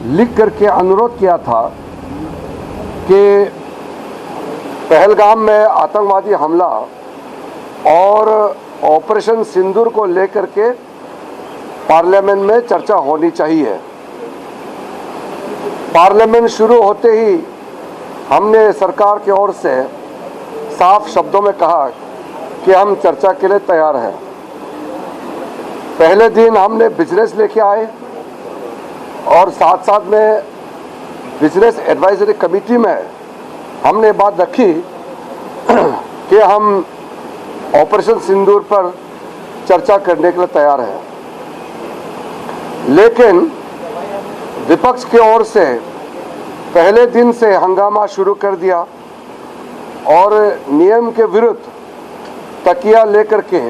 लिख करके अनुरोध किया था कि पहलगाम में आतंकवादी हमला और ऑपरेशन सिंदूर को लेकर के पार्लियामेंट में चर्चा होनी चाहिए। पार्लियामेंट शुरू होते ही हमने सरकार की ओर से साफ शब्दों में कहा कि हम चर्चा के लिए तैयार हैं। पहले दिन हमने बिजनेस लेके आए और साथ साथ में बिजनेस एडवाइजरी कमेटी में हमने बात रखी कि हम ऑपरेशन सिंदूर पर चर्चा करने के लिए तैयार हैं, लेकिन विपक्ष की ओर से पहले दिन से हंगामा शुरू कर दिया और नियम के विरुद्ध तकिया लेकर के,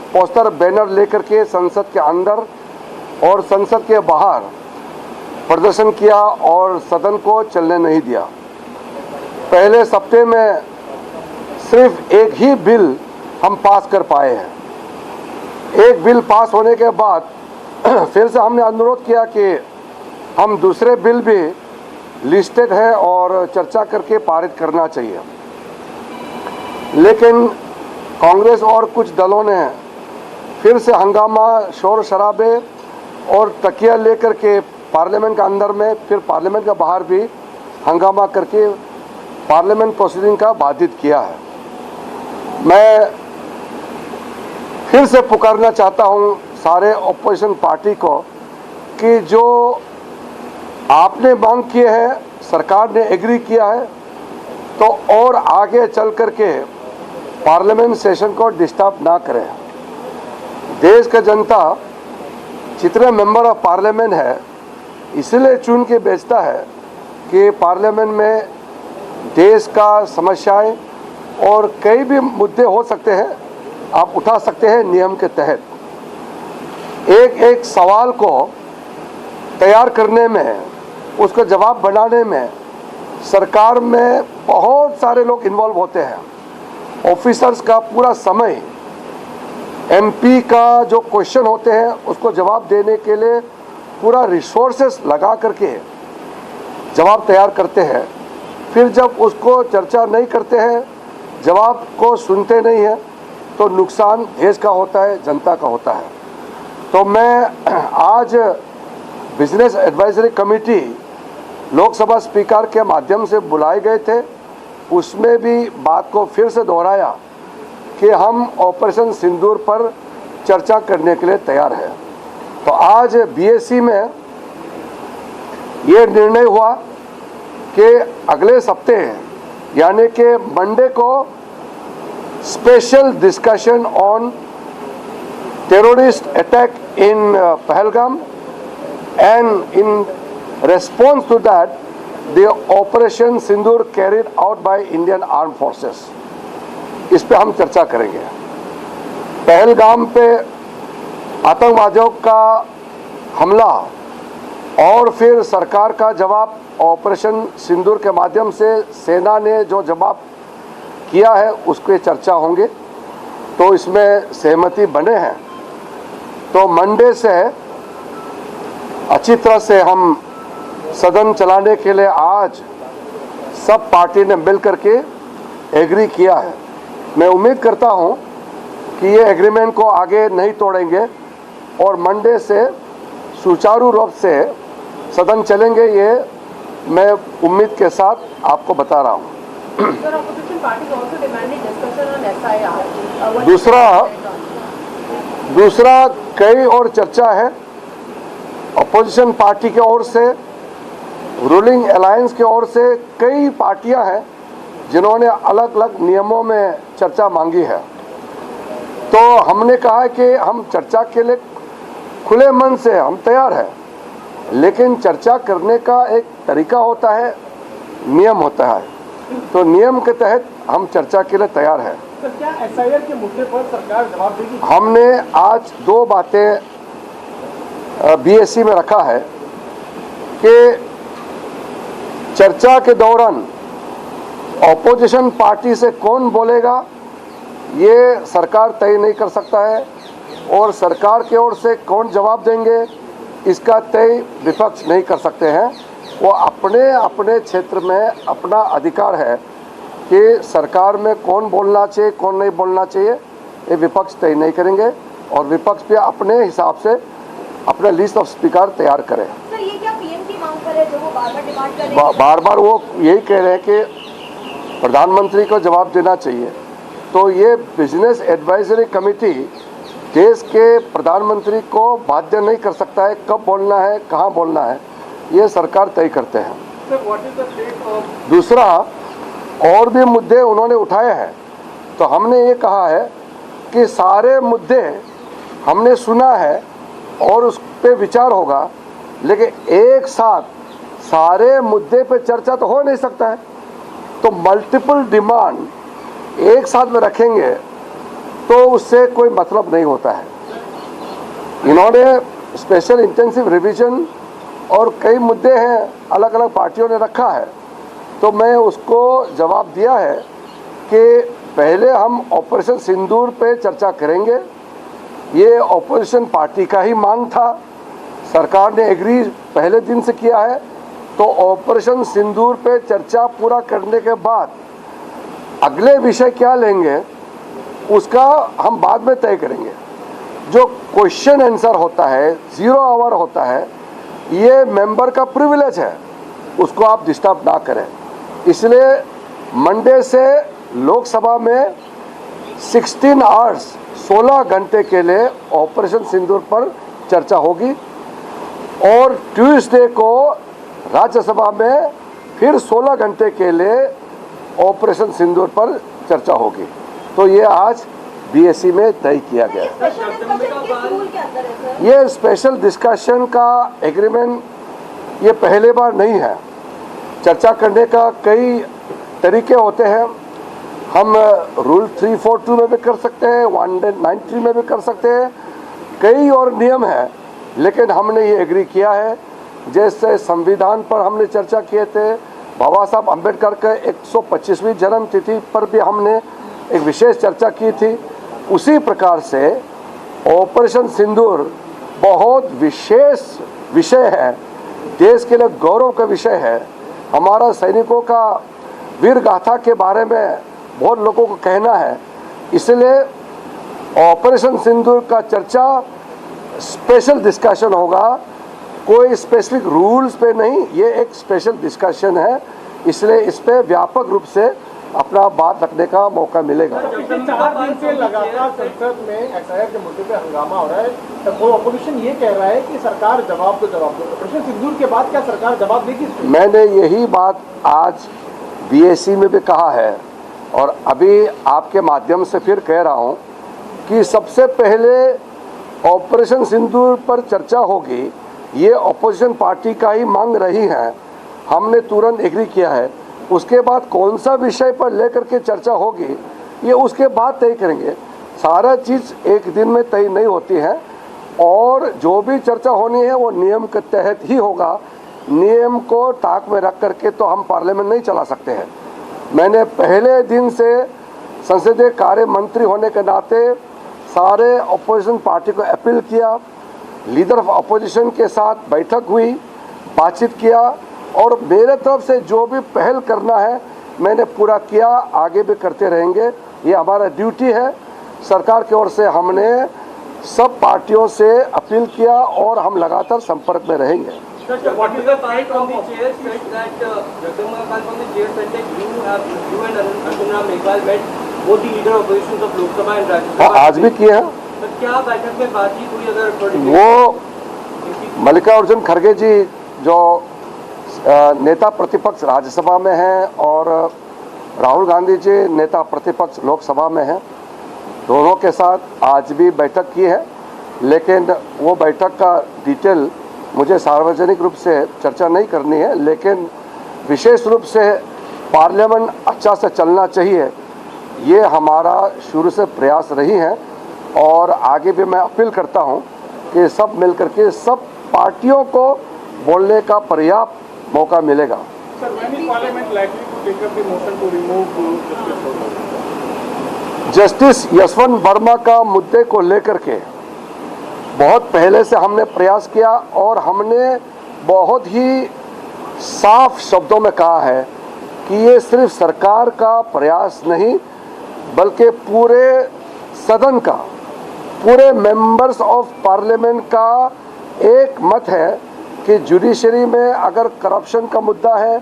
पोस्टर बैनर लेकर के संसद के अंदर और संसद के बाहर प्रदर्शन किया और सदन को चलने नहीं दिया। पहले सप्ताह में सिर्फ एक ही बिल हम पास कर पाए हैं। एक बिल पास होने के बाद फिर से हमने अनुरोध किया कि हम दूसरे बिल भी लिस्टेड है और चर्चा करके पारित करना चाहिए, लेकिन कांग्रेस और कुछ दलों ने फिर से हंगामा, शोर शराबे और तकिया लेकर के पार्लियामेंट के अंदर में, फिर पार्लियामेंट के बाहर भी हंगामा करके पार्लियामेंट प्रोसीडिंग का बाधित किया है। मैं फिर से पुकारना चाहता हूं सारे ऑपोजिशन पार्टी को कि जो आपने मांग किए हैं, सरकार ने एग्री किया है, तो और आगे चल करके पार्लियामेंट सेशन को डिस्टर्ब ना करें। देश का जनता जितने मेंबर ऑफ पार्लियामेंट है इसलिए चुन के भेजता है कि पार्लियामेंट में देश का समस्याएं और कई भी मुद्दे हो सकते हैं, आप उठा सकते हैं नियम के तहत। एक एक सवाल को तैयार करने में, उसका जवाब बनाने में सरकार में बहुत सारे लोग इन्वॉल्व होते हैं। ऑफिसर्स का पूरा समय, एमपी का जो क्वेश्चन होते हैं उसको जवाब देने के लिए पूरा रिसोर्सेस लगा करके जवाब तैयार करते हैं। फिर जब उसको चर्चा नहीं करते हैं, जवाब को सुनते नहीं हैं, तो नुकसान देश का होता है, जनता का होता है। तो मैं आज business advisory committee Lok Sabha speaker के माध्यम से बुलाए गए थे, उसमें भी बात को फिर से दोहराया कि हम ऑपरेशन सिंदूर पर चर्चा करने के लिए तैयार हैं। तो आज बीएससी में ये निर्णय हुआ कि अगले सप्ताह यानी कि मंडे को special discussion on terrorist attack in Pahalgam and in response to that the operation Sindoor carried out by Indian Armed Forces, इस पे हम चर्चा करेंगे। पहलगाम पे आतंकवादियों का हमला और फिर सरकार का जवाब ऑपरेशन सिंदूर के माध्यम से सेना ने जो जवाब किया है उसके चर्चा होंगे, तो इसमें सहमति बने हैं। तो मंडे से अच्छी तरह से हम सदन चलाने के लिए आज सब पार्टी ने मिल करके एग्री किया है। मैं उम्मीद करता हूं कि ये एग्रीमेंट को आगे नहीं तोड़ेंगे और मंडे से सुचारू रूप से सदन चलेंगे, ये मैं उम्मीद के साथ आपको बता रहा हूं। दूसरा कई और चर्चा है। अपोजिशन पार्टी की ओर से, रूलिंग अलायंस की ओर से कई पार्टियां हैं जिन्होंने अलग अलग नियमों में चर्चा मांगी है। तो हमने कहा कि हम चर्चा के लिए खुले मन से हम तैयार हैं, लेकिन चर्चा करने का एक तरीका होता है, नियम होता है। तो नियम के तहत हम चर्चा के लिए तैयार हैं। तो क्या एसआईआर के मुद्दे पर सरकार जवाब देगी? हमने आज दो बातें बीएससी में रखा है कि चर्चा के दौरान ऑपोजिशन पार्टी से कौन बोलेगा ये सरकार तय नहीं कर सकता है, और सरकार की ओर से कौन जवाब देंगे इसका तय विपक्ष नहीं कर सकते हैं। वो अपने अपने क्षेत्र में अपना अधिकार है कि सरकार में कौन बोलना चाहिए कौन नहीं बोलना चाहिए, ये विपक्ष तय नहीं करेंगे और विपक्ष भी अपने हिसाब से अपना लिस्ट ऑफ स्पीकर तैयार करें। सर, ये क्या पीएम की मांग पर है जो वो बार-बार डिमांड कर रहे हैं? बार-बार वो यही कह रहे हैं कि प्रधानमंत्री को जवाब देना चाहिए। तो ये बिजनेस एडवाइजरी कमेटी देश के प्रधानमंत्री को बाध्य नहीं कर सकता है कब बोलना है कहाँ बोलना है, ये सरकार तय करते हैं। Sir, what is the state of दूसरा और भी मुद्दे उन्होंने उठाए हैं, तो हमने ये कहा है कि सारे मुद्दे हमने सुना है और उस पे विचार होगा, लेकिन एक साथ सारे मुद्दे पे चर्चा तो हो नहीं सकता है। तो मल्टीपल डिमांड एक साथ में रखेंगे तो उससे कोई मतलब नहीं होता है। इन्होंने स्पेशल इंटेंसिव रिवीजन और कई मुद्दे हैं अलग अलग पार्टियों ने रखा है, तो मैं उसको जवाब दिया है कि पहले हम ऑपरेशन सिंदूर पे चर्चा करेंगे। ये ऑपोजिशन पार्टी का ही मांग था, सरकार ने एग्री पहले दिन से किया है। तो ऑपरेशन सिंदूर पे चर्चा पूरा करने के बाद अगले विषय क्या लेंगे उसका हम बाद में तय करेंगे। जो क्वेश्चन आंसर होता है 0 आवर होता है, ये मेंबर का प्रिविलेज है, उसको आप डिस्टर्ब ना करें। इसलिए मंडे से लोकसभा में 16 आवर्स 16 घंटे के लिए ऑपरेशन सिंदूर पर चर्चा होगी और ट्यूसडे को राज्यसभा में फिर 16 घंटे के लिए ऑपरेशन सिंदूर पर चर्चा होगी। तो ये आज बीएससी में तय किया गया है। स्पेशल डिस्कशन किस रूल के अंदर है सर? ये स्पेशल डिस्कशन का एग्रीमेंट ये पहले बार नहीं है। चर्चा करने का कई तरीके होते हैं। हम रूल 342 में भी कर सकते हैं, 193 में भी कर सकते हैं, कई और नियम हैं, लेकिन हमने ये एग्री किया है। जैसे संविधान पर हमने चर्चा किए थे, बाबा साहब अम्बेडकर के 125वीं जन्म तिथि पर भी हमने एक विशेष चर्चा की थी, उसी प्रकार से ऑपरेशन सिंदूर बहुत विशेष विषय है, देश के लिए गौरव का विषय है। हमारा सैनिकों का वीर गाथा के बारे में बहुत लोगों को कहना है, इसलिए ऑपरेशन सिंदूर का चर्चा स्पेशल डिस्कशन होगा, कोई स्पेसिफिक रूल्स पे नहीं, ये एक स्पेशल डिस्कशन है, इसलिए इस पे व्यापक रूप से अपना बात रखने का मौका मिलेगा। पिछले 4 दिन से लगातार संसद में एसआईआर के मुद्दे पे हंगामा हो रहा है, तो वो अपोजिशन ये कह रहा है कि सरकार जवाब दो। ऑपरेशन सिंदूर के बाद क्या सरकार जवाब देगी इस पे? मैंने यही बात आज बीएससी में भी कहा है और अभी आपके माध्यम से फिर कह रहा हूँ कि सबसे पहले ऑपरेशन सिंदूर पर चर्चा होगी, ये अपोजिशन पार्टी का ही मांग रही है, हमने तुरंत एग्री किया है। उसके बाद कौन सा विषय पर लेकर के चर्चा होगी ये उसके बाद तय करेंगे। सारा चीज़ एक दिन में तय नहीं होती है और जो भी चर्चा होनी है वो नियम के तहत ही होगा। नियम को ताक में रख करके तो हम पार्लियामेंट नहीं चला सकते हैं। मैंने पहले दिन से संसदीय कार्य मंत्री होने के नाते सारे अपोजिशन पार्टी को अपील किया, लीडर ऑफ अपोजिशन के साथ बैठक हुई, बातचीत किया और मेरे तरफ से जो भी पहल करना है मैंने पूरा किया, आगे भी करते रहेंगे। ये हमारा ड्यूटी है। सरकार की ओर से हमने सब पार्टियों से अपील किया और हम लगातार संपर्क में रहेंगे। What is the fight on the chair said that Jagdamba Kant on the chair said that you and Arjun Ram Meghwal met both the leader oppositions of Lok Sabha and Rajya Sabha? आज भी किए हैं। तो क्या बैठक में बातचीत हुई? अगर वो मल्लिकार्जुन खड़गे जी जो नेता प्रतिपक्ष राज्यसभा में हैं और राहुल गांधी जी नेता प्रतिपक्ष लोकसभा में हैं, दोनों के साथ आज भी बैठक की है, लेकिन वो बैठक का डिटेल मुझे सार्वजनिक रूप से चर्चा नहीं करनी है। लेकिन विशेष रूप से पार्लियामेंट अच्छा से चलना चाहिए, ये हमारा शुरू से प्रयास रही है और आगे भी मैं अपील करता हूं कि सब मिलकर के सब पार्टियों को बोलने का पर्याप्त मौका मिलेगा। Sir, when is Parliament likely to take up the motion to remove Justice Verma? Justice Yashwant Verma का मुद्दे को लेकर के बहुत पहले से हमने प्रयास किया और हमने बहुत ही साफ शब्दों में कहा है कि ये सिर्फ सरकार का प्रयास नहीं बल्कि पूरे सदन का, पूरे मेंबर्स ऑफ पार्लियामेंट का एक मत है कि जुडिशरी में अगर करप्शन का मुद्दा है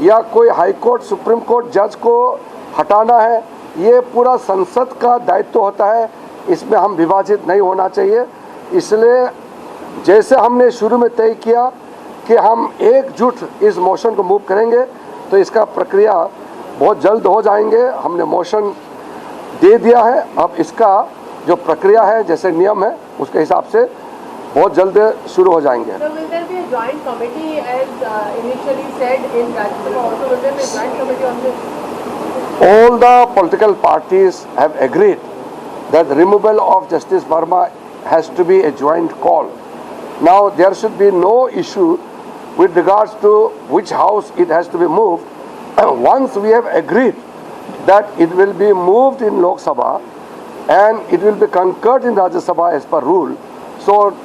या कोई हाई कोर्ट सुप्रीम कोर्ट जज को हटाना है, ये पूरा संसद का दायित्व होता है, इसमें हम विभाजित नहीं होना चाहिए। इसलिए जैसे हमने शुरू में तय किया कि हम एकजुट इस मोशन को मूव करेंगे तो इसका प्रक्रिया बहुत जल्द हो जाएंगे। हमने मोशन दे दिया है, अब इसका जो प्रक्रिया है जैसे नियम है उसके हिसाब से बहुत जल्द शुरू हो जाएंगे। So will there be a joint committee as initially said in Rajya Sabha? Also will there be a joint committee on this? All the political parties have agreed that the removal of Justice Verma has to be a joint call. Now there should be no issue with regards to which house it has to be moved. Once we have agreed that it will be moved in Lok Sabha and it will be concurred in Rajya Sabha as per rule, so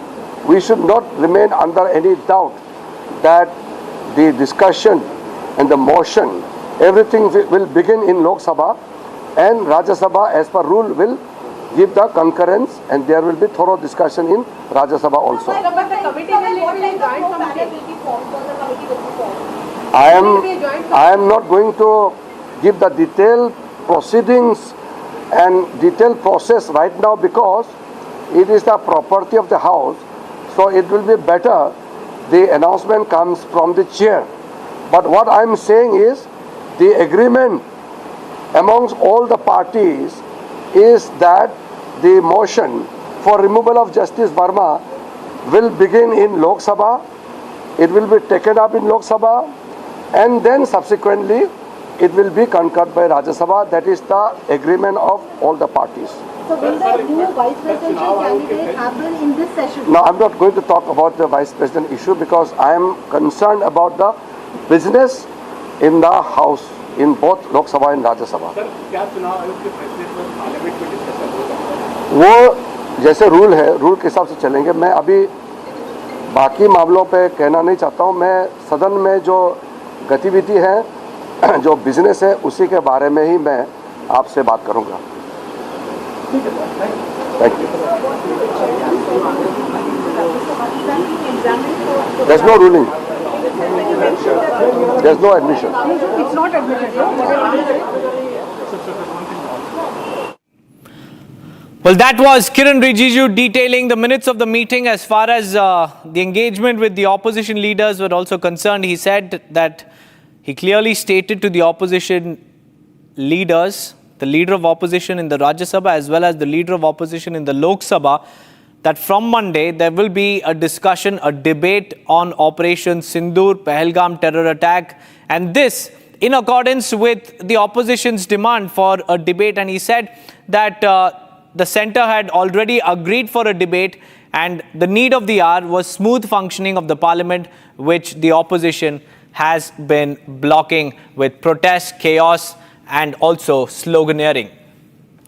we should not remain under any doubt that the discussion and the motion, everything will begin in Lok Sabha and Rajya Sabha as per rule will give the concurrence and there will be thorough discussion in Rajya Sabha also. But the committee will be a joint committee. I am not going to give the detailed proceedings and detailed process right now because it is the property of the house. So it will be better the announcement comes from the chair. But what I am saying is the agreement amongst all the parties is that the motion for removal of Justice Verma will begin in Lok Sabha. It will be taken up in Lok Sabha and then subsequently it will be concurred by Rajya Sabha. That is the agreement of all the parties. So will the new vice presidential candidate happen in this session? Now, I'm not going to talk about the vice president issue because I am concerned about the business in the house in both Lok Sabha and Rajya Sabha. Sir क्या चुनाव आयोग के फैसले पर parliament में discussion होगा? वो जैसे रूल है, रूल के हिसाब से चलेंगे। मैं अभी बाकी मामलों पे कहना नहीं चाहता हूँ। मैं सदन में जो गतिविधि है, जो बिजनेस है, उसी के बारे में ही मैं आपसे बात करूँगा। Thank you. There's no ruling. There's no admission. It's not admitted. Well, that was Kiran Rijiju detailing the minutes of the meeting. As far as the engagement with the opposition leaders were also concerned, he said that he clearly stated to the opposition leaders, the leader of opposition in the Rajya Sabha as well as the leader of opposition in the Lok Sabha, that from Monday there will be a discussion, a debate on Operation Sindoor, Pahalgam terror attack, and this in accordance with the opposition's demand for a debate. And he said that the centre had already agreed for a debate and the need of the hour was smooth functioning of the parliament, which the opposition has been blocking with protest, chaos and also sloganeering.